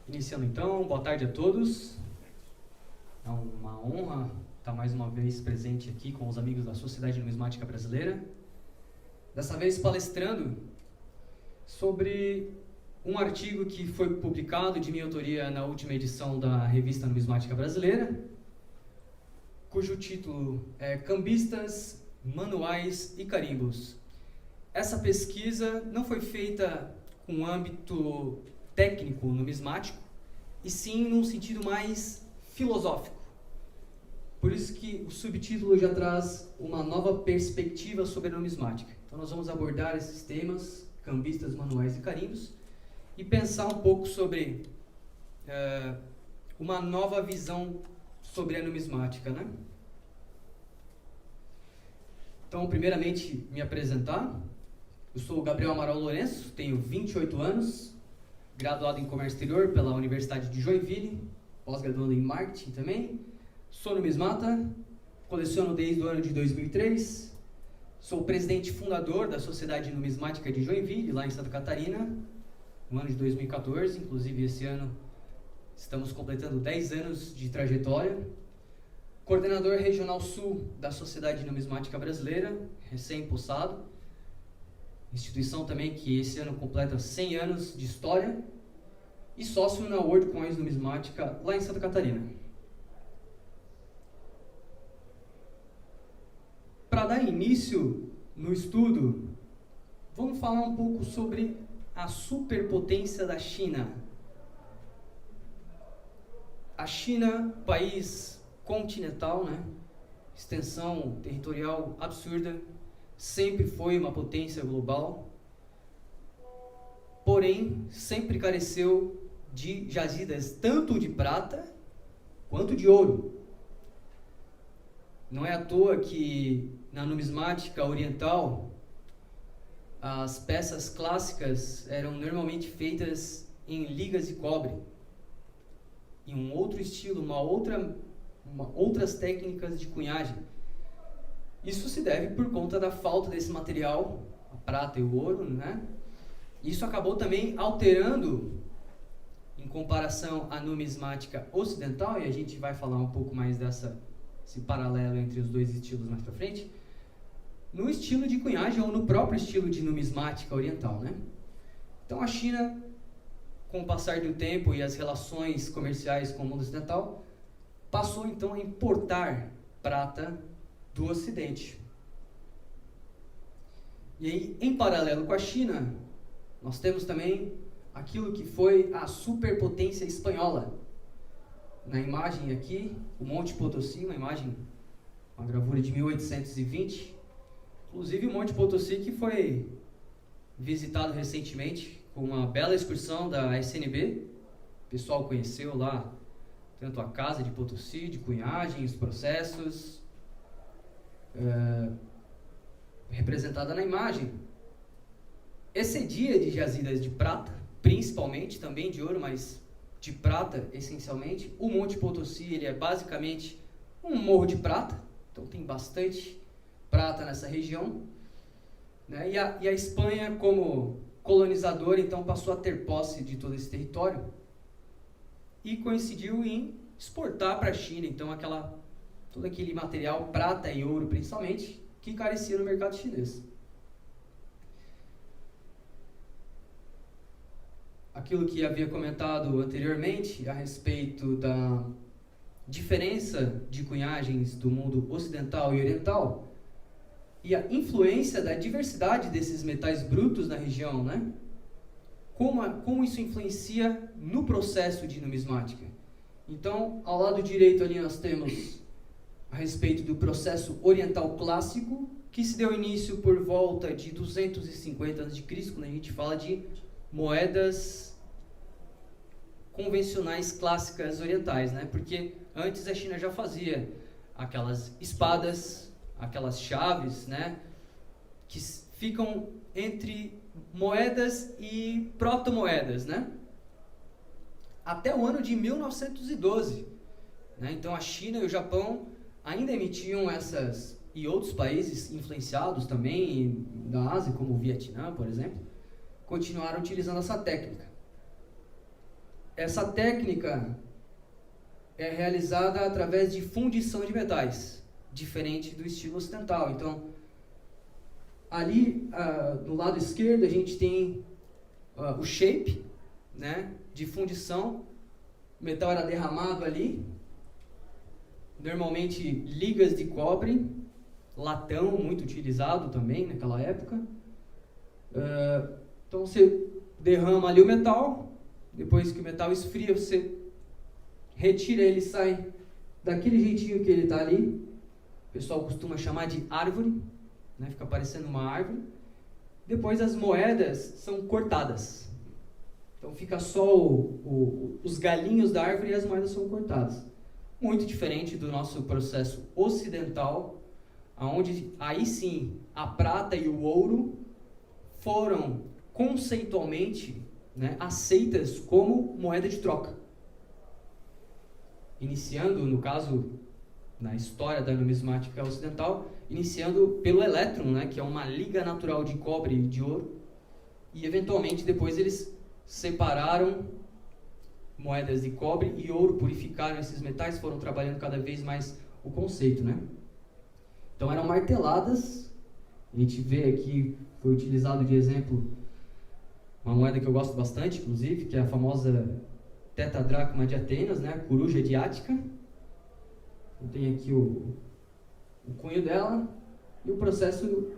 Iniciando então, boa tarde a todos. É uma honra estar mais uma vez presente aqui com os amigos da Sociedade Numismática Brasileira. Dessa vez palestrando sobre um artigo que foi publicado de minha autoria na última edição da Revista Numismática Brasileira, cujo título é Cambistas, Manuais e Carimbos. Essa pesquisa não foi feita com âmbito técnico numismático, e sim num sentido mais filosófico. Por isso que o subtítulo já traz uma nova perspectiva sobre a numismática. Então nós vamos abordar esses temas, cambistas, manuais e carimbos, e pensar um pouco sobre uma nova visão sobre a numismática, né? Então, primeiramente, me apresentar. Eu sou o Gabriel Amaral Lourenço, tenho 28 anos, graduado em Comércio Exterior pela Universidade de Joinville, pós-graduando em Marketing também. Sou numismata, coleciono desde o ano de 2003, sou presidente fundador da Sociedade Numismática de Joinville, lá em Santa Catarina, no ano de 2014, inclusive esse ano estamos completando 10 anos de trajetória. Coordenador Regional Sul da Sociedade Numismática Brasileira, recém-possado, instituição também que esse ano completa 100 anos de história, e sócio na World Coins Numismática lá em Santa Catarina. Para dar início no estudo, vamos falar um pouco sobre a superpotência da China. A China, país continental, né? Extensão territorial absurda, sempre foi uma potência global, porém sempre careceu de jazidas tanto de prata quanto de ouro. Não é à toa que na numismática oriental as peças clássicas eram normalmente feitas em ligas de cobre, em um outro estilo, outras técnicas de cunhagem. Isso se deve por conta da falta desse material, a prata e o ouro, né? Isso acabou também alterando, em comparação à numismática ocidental, e a gente vai falar um pouco mais desse paralelo entre os dois estilos mais para frente, no estilo de cunhagem ou no próprio estilo de numismática oriental, né? Então a China, com o passar do tempo e as relações comerciais com o mundo ocidental, passou então a importar prata do Ocidente. E aí, em paralelo com a China, nós temos também aquilo que foi a superpotência espanhola. Na imagem aqui, o Monte Potosí, uma gravura de 1820. Inclusive o Monte Potosí que foi visitado recentemente com uma bela excursão da SNB. O pessoal conheceu lá tanto a casa de Potosí, de cunhagem, os processos, representada na imagem. Excedia de jazidas de prata, principalmente, também de ouro, mas de prata essencialmente. O Monte Potosí ele é basicamente um morro de prata, então tem bastante prata nessa região, né? E a Espanha, como colonizadora, então passou a ter posse de todo esse território e coincidiu em exportar para a China então todo aquele material, prata e ouro principalmente, que carecia no mercado chinês. Aquilo que havia comentado anteriormente a respeito da diferença de cunhagens do mundo ocidental e oriental e a influência da diversidade desses metais brutos na região, né? Como isso influencia no processo de numismática. Então, ao lado direito ali nós temos a respeito do processo oriental clássico, que se deu início por volta de 250 a.C., quando a gente fala de moedas convencionais clássicas orientais, né? Porque antes a China já fazia aquelas espadas, aquelas chaves, né? Que ficam entre moedas e proto-moedas, né? Até o ano de 1912, né? Então a China e o Japão ainda emitiam essas, e outros países influenciados também da Ásia, como o Vietnã, por exemplo, continuaram utilizando essa técnica. essa técnica é realizada através de fundição de metais, diferente do estilo ocidental. Então, ali no lado esquerdo a gente tem o shape, né, de fundição. O metal era derramado ali, normalmente ligas de cobre, latão, muito utilizado também naquela época. Então você derrama ali o metal, depois que o metal esfria, você retira ele, sai daquele jeitinho que ele está ali. O pessoal costuma chamar de árvore, né? Fica parecendo uma árvore. Depois as moedas são cortadas. Então fica só os galinhos da árvore e as moedas são cortadas. Muito diferente do nosso processo ocidental, onde aí sim a prata e o ouro foram conceitualmente, né, aceitas como moeda de troca. Iniciando, no caso, na história da numismática ocidental, iniciando pelo elétron, né, que é uma liga natural de cobre e de ouro, e eventualmente depois eles separaram moedas de cobre e ouro, purificaram esses metais, foram trabalhando cada vez mais o conceito, né? Então eram marteladas. A gente vê aqui, foi utilizado de exemplo uma moeda que eu gosto bastante, inclusive, que é a famosa tetadracma de Atenas, né, a coruja de Ática. Eu tenho aqui o cunho dela e o processo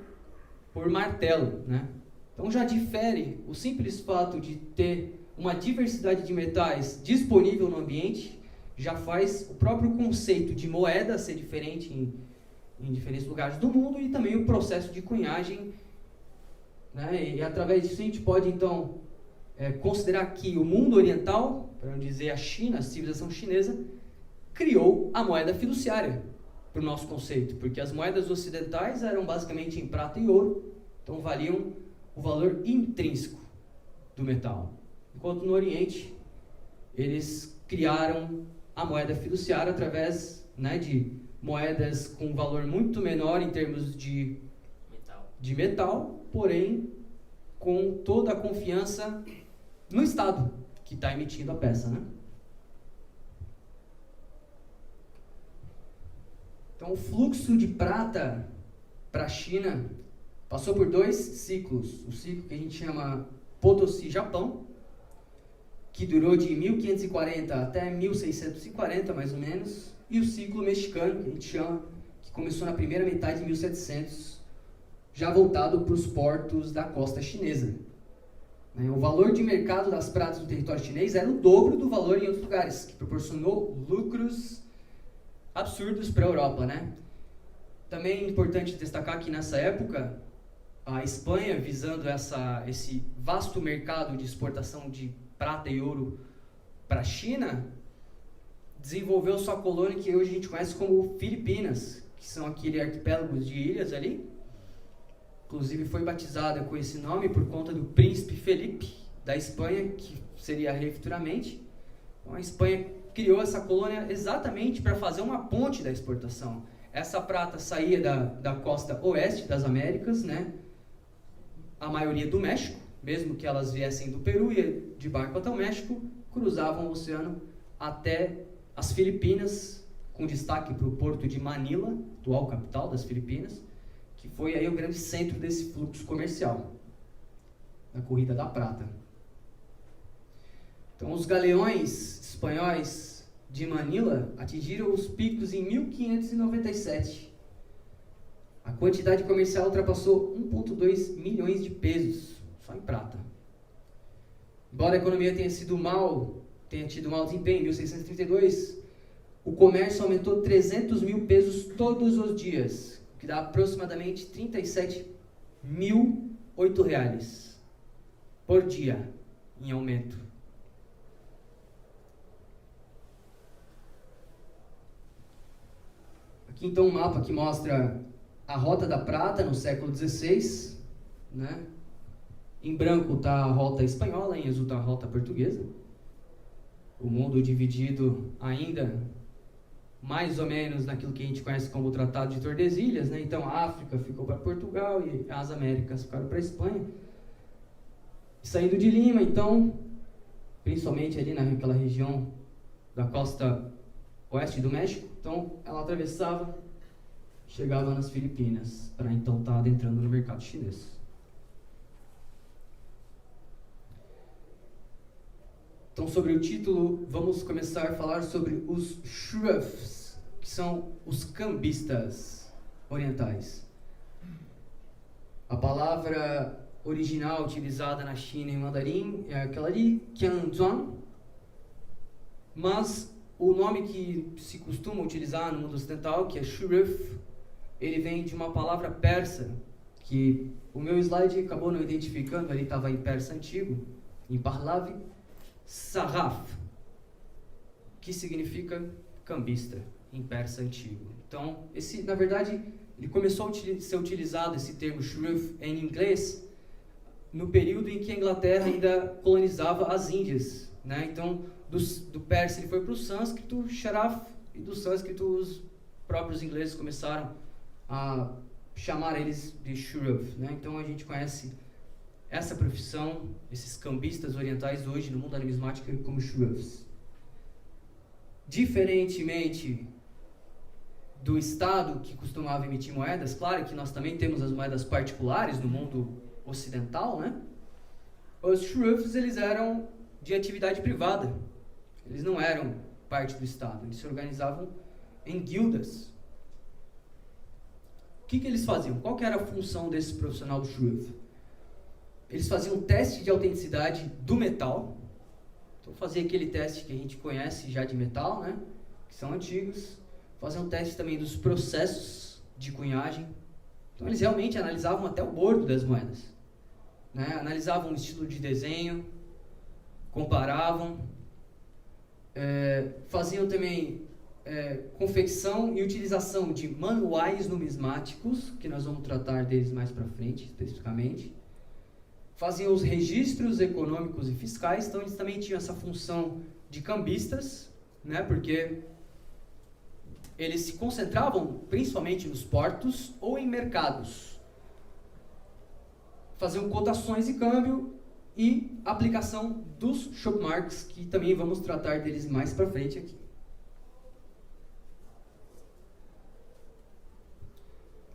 por martelo, né? Então já difere o simples fato de ter uma diversidade de metais disponível no ambiente, já faz o próprio conceito de moeda ser diferente em diferentes lugares do mundo, e também o processo de cunhagem, né? E através disso a gente pode então considerar que o mundo oriental, para não dizer a China, a civilização chinesa, criou a moeda fiduciária para o nosso conceito, porque as moedas ocidentais eram basicamente em prata e ouro, então valiam o valor intrínseco do metal. Enquanto no Oriente, eles criaram a moeda fiduciária através, né, de moedas com valor muito menor em termos de metal, porém com toda a confiança no Estado que está emitindo a peça, né? Então, o fluxo de prata para a China passou por 2 ciclos. O ciclo que a gente chama Potosí-Japão, que durou de 1540 até 1640, mais ou menos, e o ciclo mexicano, que a gente chama, que começou na primeira metade de 1700, já voltado para os portos da costa chinesa. O valor de mercado das pratas no território chinês era o dobro do valor em outros lugares, que proporcionou lucros absurdos para a Europa, né? Também é importante destacar que nessa época, a Espanha, visando esse vasto mercado de exportação de prata e ouro para a China, desenvolveu sua colônia que hoje a gente conhece como Filipinas, que são aquele arquipélago de ilhas ali. Inclusive foi batizada com esse nome por conta do príncipe Felipe da Espanha, que seria rei futuramente. Então a Espanha criou essa colônia exatamente para fazer uma ponte da exportação. Essa prata saía da costa oeste das Américas, né? A maioria do México, mesmo que elas viessem do Peru e de barco até o México, cruzavam o oceano até as Filipinas, com destaque para o porto de Manila, atual capital das Filipinas, que foi aí o grande centro desse fluxo comercial, da corrida da prata. Então, os galeões espanhóis de Manila atingiram os picos em 1597. A quantidade comercial ultrapassou 1,2 milhões de pesos, só em prata. Embora a economia tenha tido mau desempenho em 1632, o comércio aumentou 300 mil pesos todos os dias, que dá aproximadamente 37.008 reais por dia em aumento. Aqui então um mapa que mostra a Rota da Prata no século XVI, né? Em branco está a rota espanhola, em azul está a rota portuguesa. O mundo dividido ainda mais ou menos naquilo que a gente conhece como o Tratado de Tordesilhas, né? Então a África ficou para Portugal e as Américas ficaram para a Espanha. Saindo de Lima, então, principalmente ali naquela região da costa oeste do México. Então, ela atravessava, chegava nas Filipinas, para então estar adentrando no mercado chinês. Então, sobre o título, vamos começar a falar sobre os shroffs, que são os cambistas orientais. A palavra original utilizada na China em mandarim é aquela ali, Qianzhuang, mas o nome que se costuma utilizar no mundo ocidental, que é shroff, ele vem de uma palavra persa, que o meu slide acabou não identificando, ali estava em persa antigo, em Pahlavi, Sarraf, que significa cambista, em persa antigo. Então, na verdade, ele começou a ser utilizado, esse termo shroff, em inglês, no período em que a Inglaterra ainda colonizava as Índias, né? Então, do persa ele foi para o sânscrito, sharaf, e do sânscrito os próprios ingleses começaram a chamar eles de shroff, né? Então, a gente conhece essa profissão, esses cambistas orientais hoje no mundo da numismática como shroffs. Diferentemente do Estado que costumava emitir moedas, claro que nós também temos as moedas particulares no mundo ocidental, né? Os shroffs, eles eram de atividade privada. Eles não eram parte do Estado. Eles se organizavam em guildas. O que eles faziam? Qual que era a função desse profissional do shroff? Eles faziam um teste de autenticidade do metal. Então, fazia aquele teste que a gente conhece já de metal, né? Que são antigos. Faziam um teste também dos processos de cunhagem. Então, eles realmente analisavam até o bordo das moedas, né? Analisavam o estilo de desenho, comparavam, faziam também confecção e utilização de manuais numismáticos, que nós vamos tratar deles mais para frente, especificamente. Faziam os registros econômicos e fiscais, então eles também tinham essa função de cambistas, né? Porque eles se concentravam principalmente nos portos ou em mercados. Faziam cotações de câmbio e aplicação dos shopmarks, que também vamos tratar deles mais para frente aqui.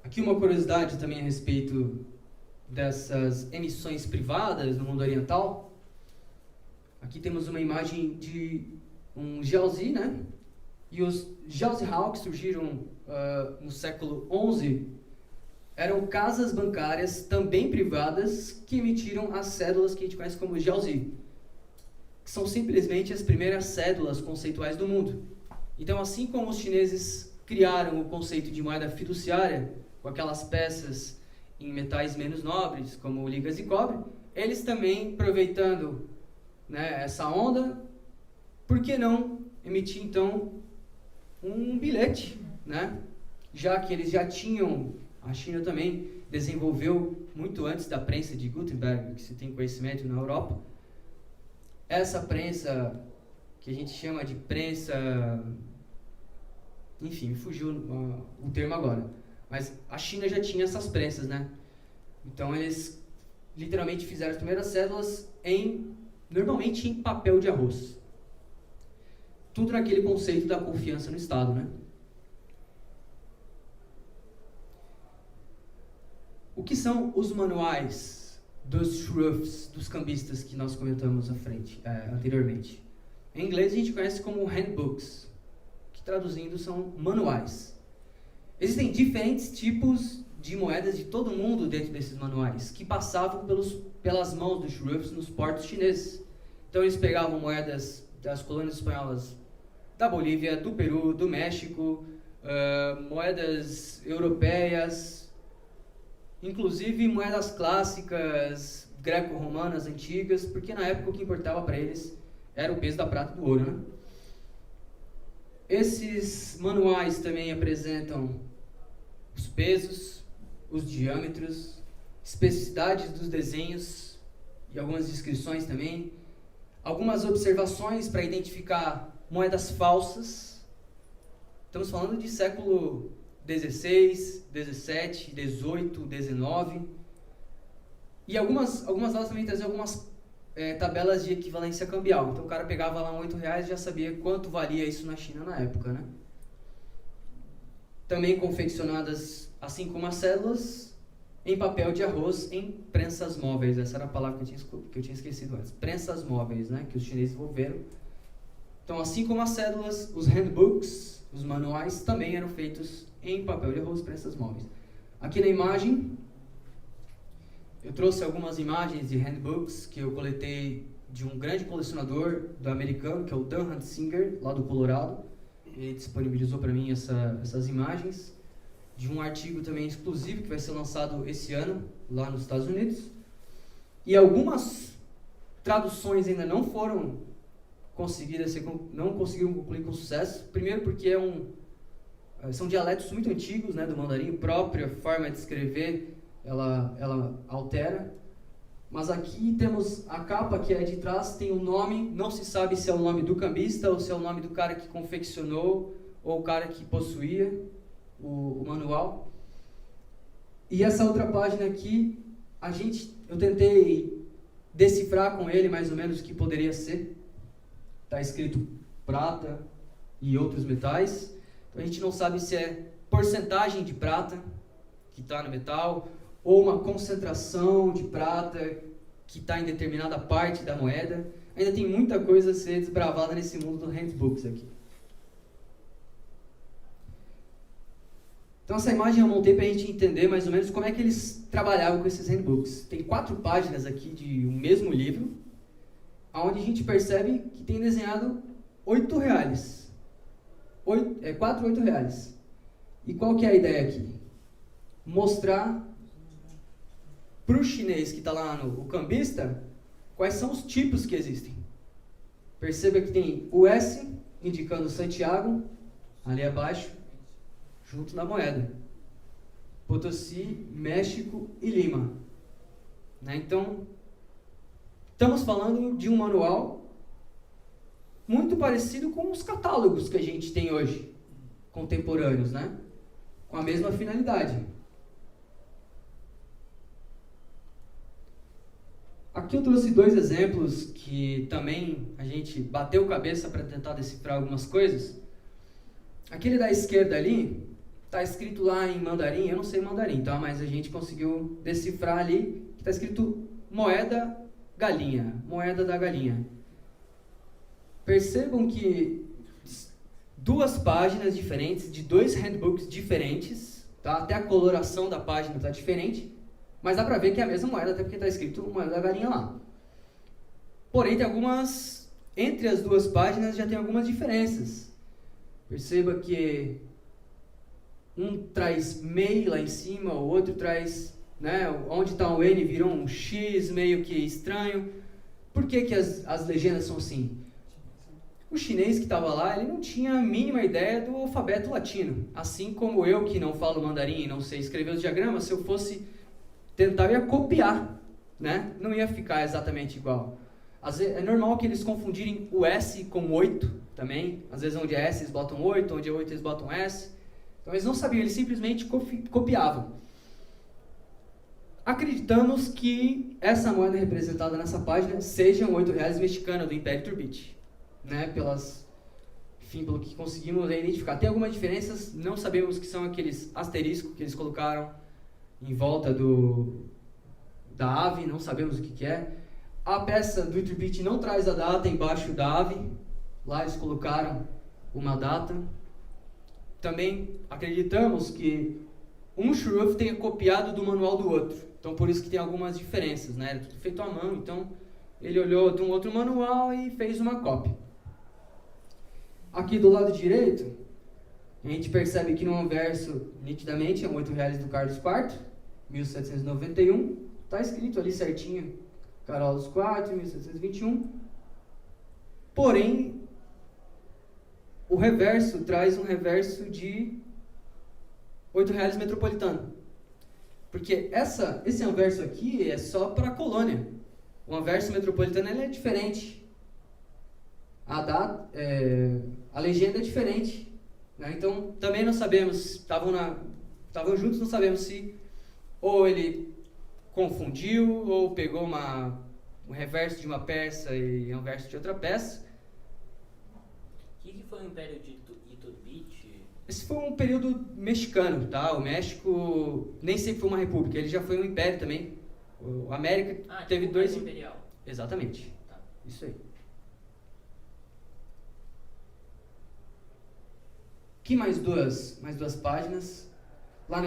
Aqui uma curiosidade também a respeito dessas emissões privadas no mundo oriental. Aqui temos uma imagem de um Jiaozi, né? E os Jiaozhou, que surgiram no século XI, eram casas bancárias também privadas que emitiram as cédulas que a gente conhece como Jiaozi, que são simplesmente as primeiras cédulas conceituais do mundo. Então, assim como os chineses criaram o conceito de moeda fiduciária, com aquelas peças em metais menos nobres, como ligas de cobre, eles também, aproveitando, né, essa onda, por que não emitir, então, um bilhete, né? Já que eles já tinham, a China também desenvolveu, muito antes da prensa de Gutenberg, que se tem conhecimento na Europa, essa prensa, que a gente chama de prensa, enfim, fugiu o termo agora, mas a China já tinha essas prensas, né? Então eles literalmente fizeram as primeiras cédulas normalmente em papel de arroz. Tudo naquele conceito da confiança no Estado, né? O que são os manuais dos shroffs, dos cambistas que nós comentamos anteriormente? Em inglês a gente conhece como handbooks, que traduzindo são manuais. Existem diferentes tipos de moedas de todo mundo dentro desses manuais, que passavam pelas mãos dos shroffs nos portos chineses. Então eles pegavam moedas das colônias espanholas da Bolívia, do Peru, do México, moedas europeias, inclusive moedas clássicas, greco-romanas antigas, porque na época o que importava para eles era o peso da prata e do ouro, né? Esses manuais também apresentam os pesos, os diâmetros, especificidades dos desenhos e algumas descrições também, algumas observações para identificar moedas falsas. Estamos falando de século XVI, XVII, XVIII, XIX. E algumas delas também trazem algumas tabelas de equivalência cambial. Então o cara pegava lá R$8 e já sabia quanto valia isso na China na época, né? Também confeccionadas, assim como as cédulas, em papel de arroz em prensas móveis. Essa era a palavra que eu tinha esquecido antes. Prensas móveis, né? Que os chineses desenvolveram. Então, assim como as cédulas, os handbooks, os manuais, também eram feitos em papel de arroz, prensas móveis. Aqui na imagem, eu trouxe algumas imagens de handbooks que eu coletei de um grande colecionador do americano, que é o Dan Huntsinger, lá do Colorado. Ele disponibilizou para mim essas imagens de um artigo também exclusivo que vai ser lançado esse ano, lá nos Estados Unidos. E algumas traduções ainda não foram conseguidas, não conseguiram concluir com sucesso. Primeiro porque são dialetos muito antigos, né, do mandarim, a própria forma de escrever ela altera. Mas aqui temos a capa que é de trás, tem o nome, não se sabe se é o nome do cambista ou se é o nome do cara que confeccionou ou o cara que possuía o manual. E essa outra página aqui, eu tentei decifrar com ele mais ou menos o que poderia ser. Está escrito prata e outros metais. Então a gente não sabe se é porcentagem de prata que está no metal ou uma concentração de prata que está em determinada parte da moeda. Ainda tem muita coisa a ser desbravada nesse mundo do handbooks aqui. Então essa imagem eu montei para a gente entender mais ou menos como é que eles trabalhavam com esses handbooks. Tem 4 páginas aqui de um mesmo livro, onde a gente percebe que tem desenhado R$8. 4 R$8. E qual que é a ideia aqui? Mostrar para o chinês que está lá o cambista, quais são os tipos que existem. Perceba que tem o S, indicando Santiago, ali abaixo, junto na moeda. Potosí, México e Lima. Né? Então, estamos falando de um manual muito parecido com os catálogos que a gente tem hoje, contemporâneos, né? Com a mesma finalidade. Aqui eu trouxe 2 exemplos que também a gente bateu cabeça para tentar decifrar algumas coisas. Aquele da esquerda ali, está escrito lá em mandarim, eu não sei mandarim, tá? Mas a gente conseguiu decifrar ali, que está escrito moeda galinha, moeda da galinha. Percebam que 2 páginas diferentes, de 2 handbooks diferentes, tá? Até a coloração da página está diferente, mas dá para ver que é a mesma moeda, até porque está escrito moeda da galinha lá. Porém, entre as 2 páginas já tem algumas diferenças. Perceba que um traz MEI lá em cima, o outro traz, né, onde está o N virou um X meio que estranho. Por que as legendas são assim? O chinês que estava lá, ele não tinha a mínima ideia do alfabeto latino. Assim como eu, que não falo mandarim e não sei escrever os diagramas, se eu fosse tentar, eu ia copiar, né? Não ia ficar exatamente igual. Às vezes, é normal que eles confundirem o S com 8 também. Às vezes onde é S eles botam 8, onde é 8 eles botam S. Então eles não sabiam, eles simplesmente copiavam. Acreditamos que essa moeda representada nessa página seja um R$8 mexicano do Império Turbite, né? Pelo que conseguimos identificar. Tem algumas diferenças, não sabemos que são aqueles asteriscos que eles colocaram em volta da ave, não sabemos o que é. A peça do Turbite não traz a data embaixo da ave, lá eles colocaram uma data. Também acreditamos que um shuruf tenha copiado do manual do outro. Então, por isso que tem algumas diferenças, né? Era tudo feito à mão, então ele olhou de um outro manual e fez uma cópia. Aqui do lado direito, a gente percebe que no verso, nitidamente, é um R$8 do Carlos IV, 1791. Está escrito ali certinho, Carlos IV, 1721. Porém, o reverso traz um reverso de R$8 metropolitano. Porque esse anverso aqui é só para a colônia. O anverso metropolitano ele é diferente. A legenda é diferente. Né? Então, também não sabemos, estavam juntos, não sabemos se ou ele confundiu ou pegou uma um reverso de uma peça e um verso de outra peça. O que foi o Império de Iturbide? Esse foi um período mexicano, tá? O México nem sempre foi uma república, ele já foi um império também. A América teve dois... imperial. Exatamente. Tá. Isso aí. Aqui mais duas páginas. Lá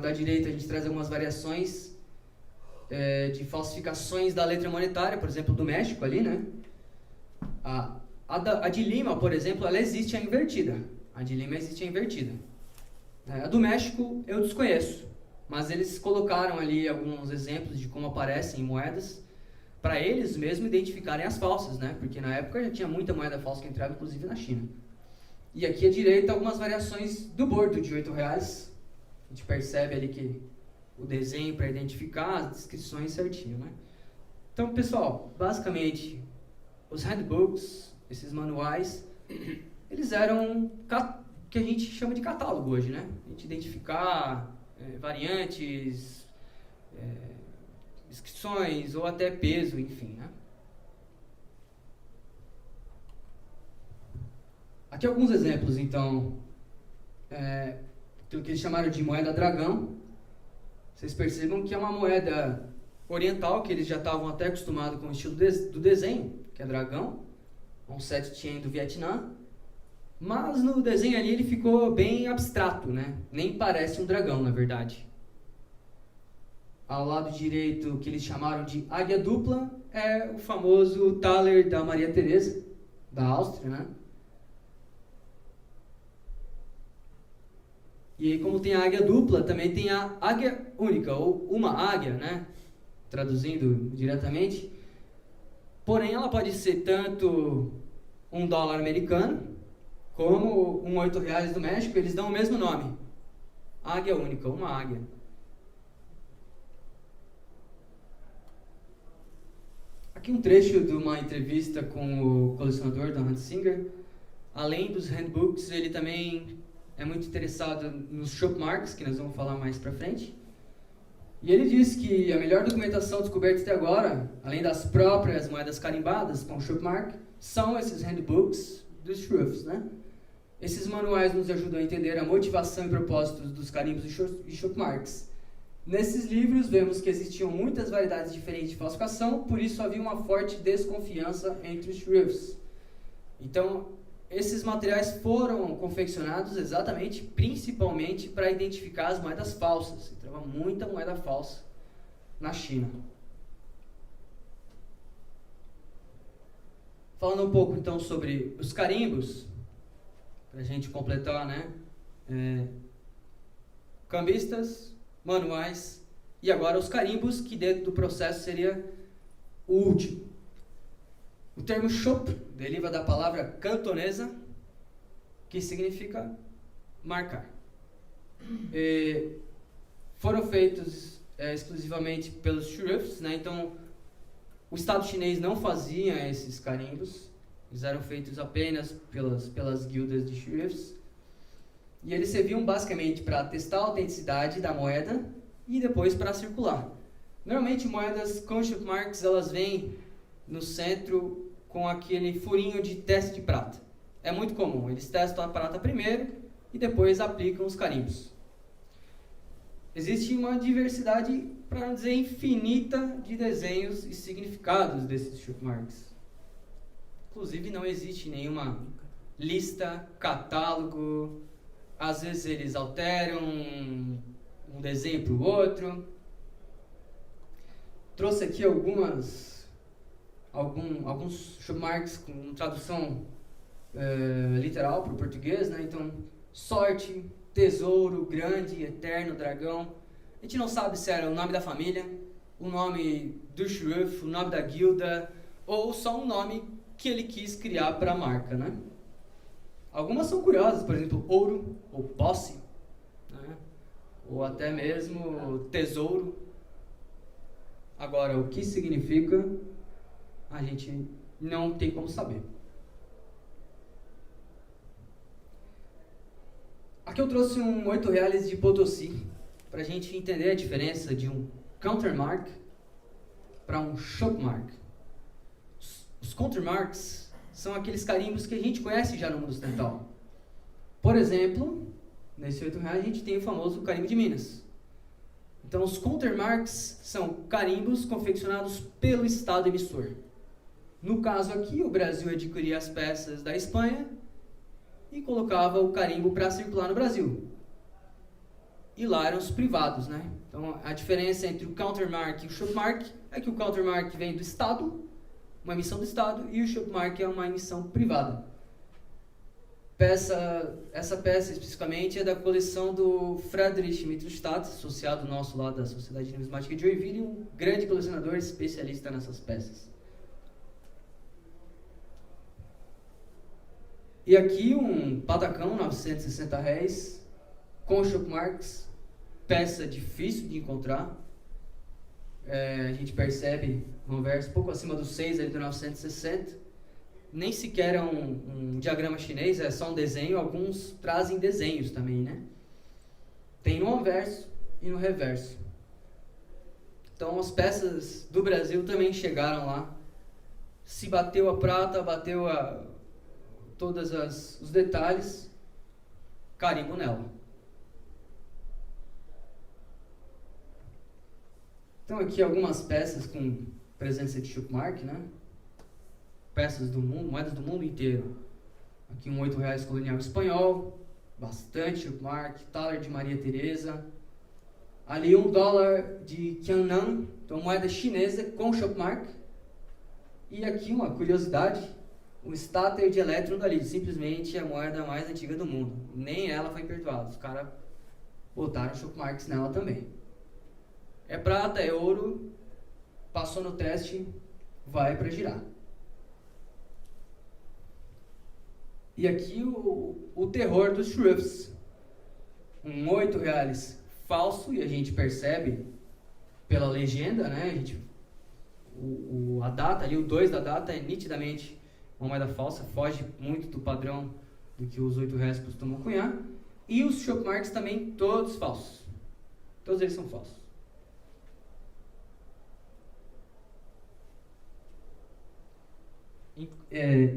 da direita a gente traz algumas variações de falsificações da letra monetária, por exemplo, do México ali, né? A de Lima, por exemplo, ela existe a invertida. A de Lima existe a invertida. A do México eu desconheço, mas eles colocaram ali alguns exemplos de como aparecem em moedas para eles mesmo identificarem as falsas, né? Porque na época já tinha muita moeda falsa que entrava, inclusive na China. E aqui à direita algumas variações do bordo de R$8. A gente percebe ali que o desenho para identificar as descrições certinho, né? Então, pessoal, basicamente, os handbooks, esses manuais, eles eram o que a gente chama de catálogo hoje, né? A gente identificar variantes, descrições ou até peso, enfim, né? Aqui alguns exemplos, então, do que eles chamaram de moeda dragão. Vocês percebam que é uma moeda oriental, que eles já estavam até acostumados com o estilo do desenho, que é dragão, um set chain do Vietnã, mas no desenho ali ele ficou bem abstrato, né? Nem parece um dragão, na verdade. Ao lado direito, que eles chamaram de águia dupla, é o famoso thaler da Maria Teresa, da Áustria, né? E aí, como tem a águia dupla, também tem a águia única, ou uma águia, né? Traduzindo diretamente. Porém, ela pode ser tanto $1 americano, como um R$8 do México, eles dão o mesmo nome. Águia única, uma águia. Aqui um trecho de uma entrevista com o colecionador Don Hans Singer. Além dos handbooks, ele também é muito interessado nos shopmarks, que nós vamos falar mais pra frente. E ele diz que a melhor documentação descoberta até agora, além das próprias moedas carimbadas com shopmark, são esses handbooks dos shruffs, né? Esses manuais nos ajudam a entender a motivação e propósitos dos carimbos e shopmarks. Nesses livros, vemos que existiam muitas variedades diferentes de falsificação, por isso havia uma forte desconfiança entre os shruffs. Então, esses materiais foram confeccionados exatamente, principalmente, para identificar as moedas falsas. Entrava muita moeda falsa na China. Falando um pouco, então, sobre os carimbos, para a gente completar, né? Cambistas, manuais, e agora os carimbos, que dentro do processo seria o último. O termo shop deriva da palavra cantonesa, que significa marcar. Foram feitos exclusivamente pelos shruffs, né? Então, o Estado chinês não fazia esses carimbos, eles eram feitos apenas pelas guildas de shruffs, e eles serviam basicamente para testar a autenticidade da moeda e depois para circular. Normalmente, moedas com shop marks, elas vêm no centro com aquele furinho de teste de prata. É muito comum, eles testam a prata primeiro e depois aplicam os carimbos. Existe uma diversidade, para não dizer infinita, de desenhos e significados desses shop marks. Inclusive não existe nenhuma lista, catálogo, às vezes eles alteram um desenho para o outro. Trouxe aqui alguns shopmarks com tradução literal para o português, né? Então, sorte, tesouro, grande, eterno, dragão. A gente não sabe se era o nome da família, o nome do shruff, o nome da guilda, ou só um nome que ele quis criar para a marca, né? Algumas são curiosas, por exemplo, ouro, ou posse, né? Ou até mesmo tesouro. Agora, o que significa, a gente não tem como saber. Aqui eu trouxe um R$8 de Potosí, para a gente entender a diferença de um countermark para um shopmark. Os countermarks são aqueles carimbos que a gente conhece já no mundo ocidental. Por exemplo, nesse R$8 a gente tem o famoso carimbo de Minas. Então, os countermarks são carimbos confeccionados pelo Estado emissor. No caso aqui, o Brasil adquiria as peças da Espanha e colocava o carimbo para circular no Brasil. E lá eram os privados, né? Então, a diferença entre o countermark e o shopmark é que o countermark vem do Estado, uma emissão do Estado, e o shopmark é uma emissão privada. Essa peça, especificamente, é da coleção do Friedrich Mittelstadt, associado nosso lá da Sociedade Numismática de Joinville, um grande colecionador especialista nessas peças. E aqui um patacão, R$960, com shopmarks, peça difícil de encontrar. A gente percebe no verso pouco acima dos 6 ali do 960. Nem sequer é um diagrama chinês, é só um desenho. Alguns trazem desenhos também, né? Tem no anverso e no reverso. Então as peças do Brasil também chegaram lá. Se bateu a prata, bateu todos os detalhes, carimbo nela. Então aqui algumas peças com presença de shopmark, né? Peças do mundo, moedas do mundo inteiro. Aqui um R$8 colonial espanhol, bastante shopmark, taler de Maria Teresa. Ali $1 de Qiannan, então moeda chinesa com shopmark. E aqui uma curiosidade, um estáter de elétron dali, simplesmente a moeda mais antiga do mundo. Nem ela foi perdoada, os caras botaram shopmarks nela também. É prata, é ouro, passou no teste, vai para girar. E aqui o terror dos shruffs. Um R$8 falso, e a gente percebe pela legenda, né? A data ali, o 2 da data é nitidamente uma moeda falsa, foge muito do padrão do que os R$8 costumam cunhar. E os shopmarks também, todos falsos. Todos eles são falsos.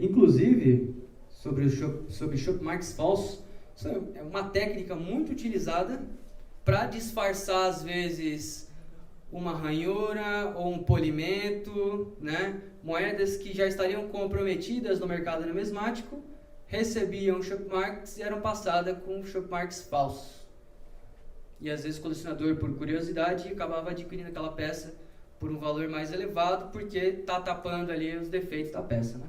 Inclusive, sobre shopmarks falsos, isso é uma técnica muito utilizada para disfarçar, às vezes, uma ranhura ou um polimento, né? Moedas que já estariam comprometidas no mercado numismático, recebiam shopmarks e eram passadas com shopmarks falsos. E às vezes o colecionador, por curiosidade, acabava adquirindo aquela peça por um valor mais elevado, porque está tapando ali os defeitos da peça, né?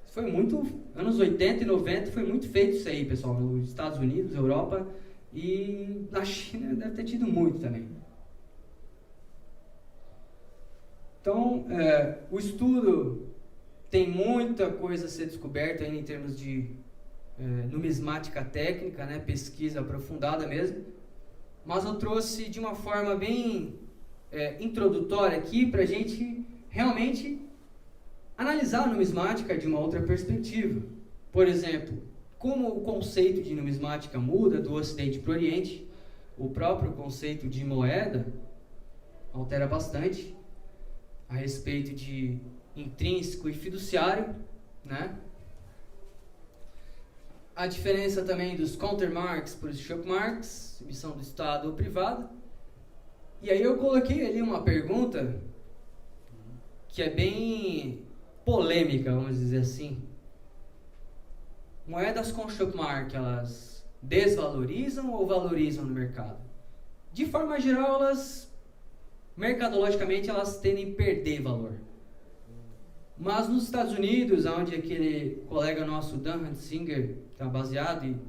Foi muito, anos 80 e 90 foi muito feito isso aí, pessoal, nos Estados Unidos, Europa, e na China deve ter tido muito também. Então, o estudo tem muita coisa a ser descoberta ainda em termos de numismática técnica, né, pesquisa aprofundada mesmo, mas eu trouxe de uma forma bem introdutória aqui para a gente realmente analisar a numismática de uma outra perspectiva. Por exemplo, como o conceito de numismática muda do Ocidente para o Oriente, o próprio conceito de moeda altera bastante a respeito de intrínseco e fiduciário, né? A diferença também dos countermarks para os shopmarks, emissão do Estado ou privado. E aí eu coloquei ali uma pergunta que é bem polêmica, vamos dizer assim. Moedas com shopmark, elas desvalorizam ou valorizam no mercado? De forma geral, mercadologicamente, elas tendem a perder valor. Mas nos Estados Unidos, onde aquele colega nosso, Dan Huntsinger, está baseado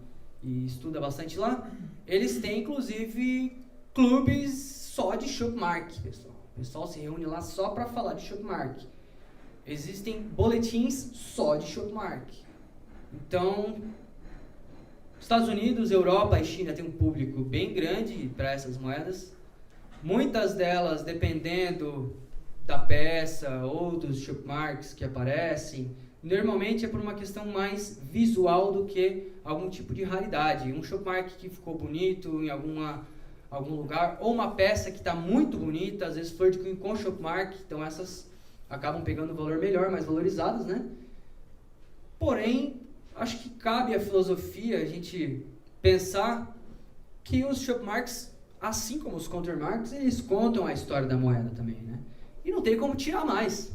e estuda bastante lá, eles têm, inclusive, clubes só de shopmark, pessoal. O pessoal se reúne lá só para falar de shopmark. Existem boletins só de shopmark. Então, Estados Unidos, Europa e China têm um público bem grande para essas moedas. Muitas delas, dependendo da peça ou dos shopmarks que aparecem, normalmente é por uma questão mais visual do que algum tipo de raridade. Um shopmark que ficou bonito em alguma algum lugar, ou uma peça que está muito bonita, às vezes flor de cunho com Shopmark, então essas acabam pegando um valor melhor, mais valorizadas, né? Porém, acho que cabe à filosofia a gente pensar que os Shopmarks, assim como os Countermarks, eles contam a história da moeda também, né? E não tem como tirar mais,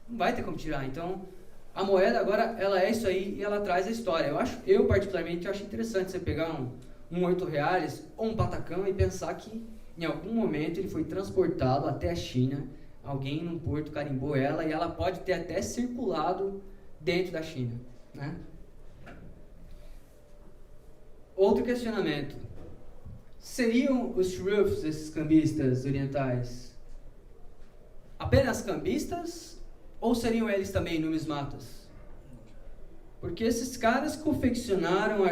não vai ter como tirar, então a moeda agora, ela é isso aí e ela traz a história. Eu particularmente acho interessante você pegar um 8 reais ou um patacão e pensar que em algum momento ele foi transportado até a China, alguém num porto carimbou ela e ela pode ter até circulado dentro da China, né? Outro questionamento: seriam os shruffs, esses cambistas orientais, apenas cambistas ou seriam eles também numismatas? Porque esses caras confeccionaram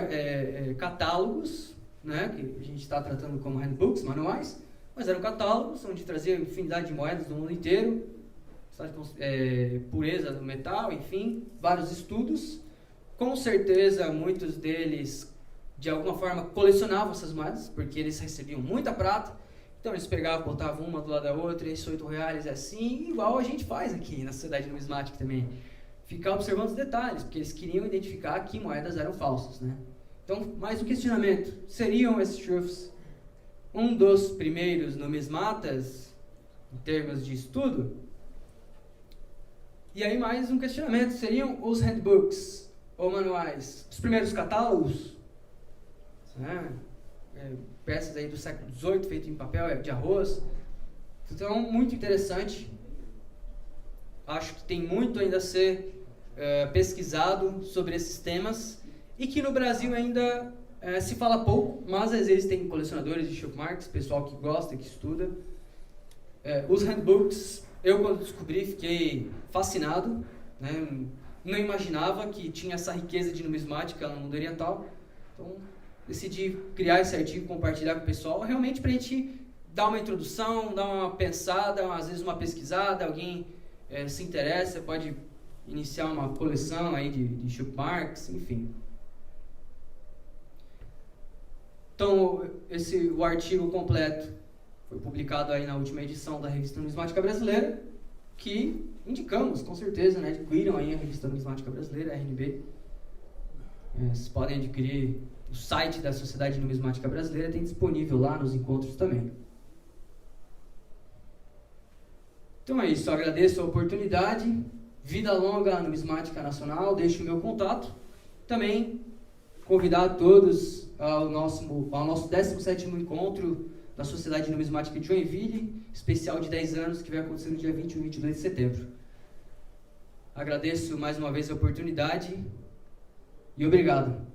catálogos, né, que a gente está tratando como handbooks, manuais, mas eram catálogos onde traziam infinidade de moedas do mundo inteiro, pureza do metal, enfim, vários estudos. Com certeza, muitos deles, de alguma forma, colecionavam essas moedas, porque eles recebiam muita prata, então eles pegavam, botavam uma do lado da outra, esses 8 reais é assim, igual a gente faz aqui na Sociedade Numismática também. Ficar observando os detalhes, porque eles queriam identificar que moedas eram falsas, né? Então, mais um questionamento: seriam esses shruffs um dos primeiros numismatas em termos de estudo? E aí mais um questionamento: seriam os handbooks ou manuais os primeiros catálogos? Peças aí do século XVIII feitas em papel de arroz. Então, muito interessante. Acho que tem muito ainda a ser pesquisado sobre esses temas e que no Brasil ainda se fala pouco, mas existem colecionadores de Shopmarks, pessoal que gosta, que estuda. Os handbooks, eu quando descobri fiquei fascinado, né? Não imaginava que tinha essa riqueza de numismática no mundo oriental, então decidi criar esse artigo, compartilhar com o pessoal, realmente para a gente dar uma introdução, dar uma pensada, às vezes uma pesquisada, alguém se interessa, pode iniciar uma coleção aí de Shopmarks, enfim. Então, o artigo completo foi publicado aí na última edição da Revista Numismática Brasileira, que indicamos, com certeza, né? Adquiram aí a Revista Numismática Brasileira, RNB. Vocês podem adquirir o site da Sociedade Numismática Brasileira, tem disponível lá nos encontros também. Então é isso, eu agradeço a oportunidade. Vida longa à Numismática Nacional, deixo o meu contato. Também convidar todos ao nosso 17º encontro da Sociedade Numismática de Joinville, especial de 10 anos, que vai acontecer no dia 21 e 22 de setembro. Agradeço mais uma vez a oportunidade e obrigado.